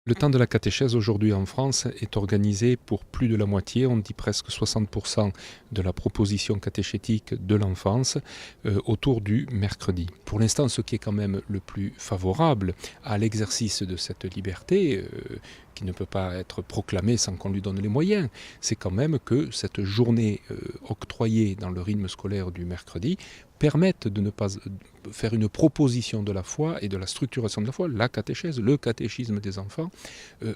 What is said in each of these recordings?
Le temps de la catéchèse aujourd'hui en France est organisé pour plus de la moitié, on dit presque 60% de la proposition catéchétique de l'enfance autour du mercredi. Pour l'instant, ce qui est quand même le plus favorable à l'exercice de cette liberté, qui ne peut pas être proclamée sans qu'on lui donne les moyens, c'est quand même que cette journée octroyée dans le rythme scolaire du mercredi permette de ne pas faire une proposition de la foi et de la structuration de la foi, la catéchèse, le catéchisme des enfants,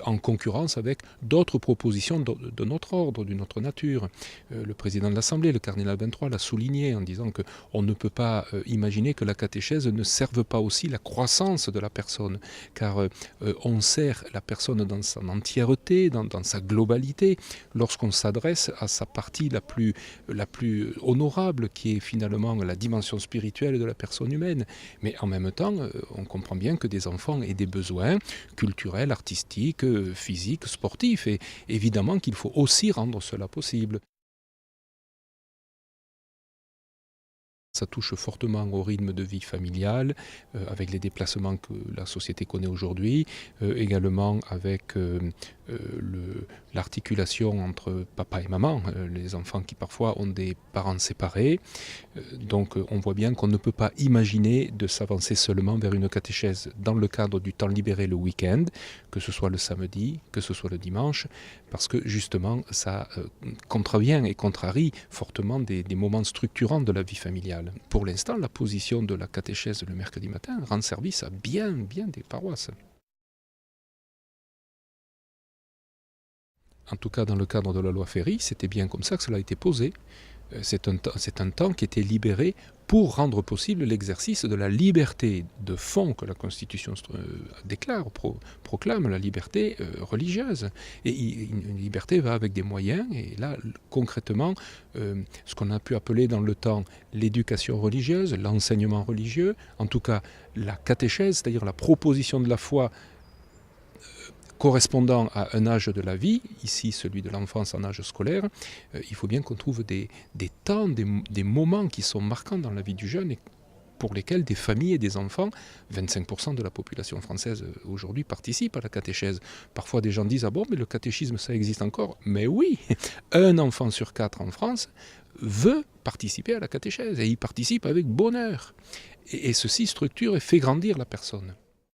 en concurrence avec d'autres propositions de notre ordre, d'une autre nature. Le président de l'Assemblée, le cardinal 23, l'a souligné en disant qu'on ne peut pas imaginer que la catéchèse ne serve pas aussi la croissance de la personne, car on sert la personne dans son entièreté, dans sa globalité, lorsqu'on s'adresse à sa partie la plus honorable, qui est finalement la dimension spirituelle de la personne humaine. Mais en même temps, on comprend bien que des enfants aient des besoins culturels, artistiques, physiques, sportifs, et évidemment qu'il faut aussi rendre cela possible. Ça touche fortement au rythme de vie familial, avec les déplacements que la société connaît aujourd'hui, également avec l'articulation entre papa et maman, les enfants qui parfois ont des parents séparés. Donc on voit bien qu'on ne peut pas imaginer de s'avancer seulement vers une catéchèse dans le cadre du temps libéré le week-end, que ce soit le samedi, que ce soit le dimanche, parce que justement ça contravient et contrarie fortement des moments structurants de la vie familiale. Pour l'instant, la position de la catéchèse le mercredi matin rend service à bien des paroisses. En tout cas, dans le cadre de la loi Ferry, c'était bien comme ça que cela a été posé. C'est un temps qui était libéré pour rendre possible l'exercice de la liberté de fond que la Constitution déclare, proclame, la liberté religieuse. Et une liberté va avec des moyens, et là, concrètement, ce qu'on a pu appeler dans le temps l'éducation religieuse, l'enseignement religieux, en tout cas la catéchèse, c'est-à-dire la proposition de la foi correspondant à un âge de la vie, ici celui de l'enfance en âge scolaire, il faut bien qu'on trouve des temps, des moments qui sont marquants dans la vie du jeune et pour lesquels des familles et des enfants, 25% de la population française aujourd'hui participent à la catéchèse. Parfois des gens disent « Ah bon, mais le catéchisme ça existe encore ?» Mais oui, un enfant sur 4 en France veut participer à la catéchèse et il participe avec bonheur. Et ceci structure et fait grandir la personne.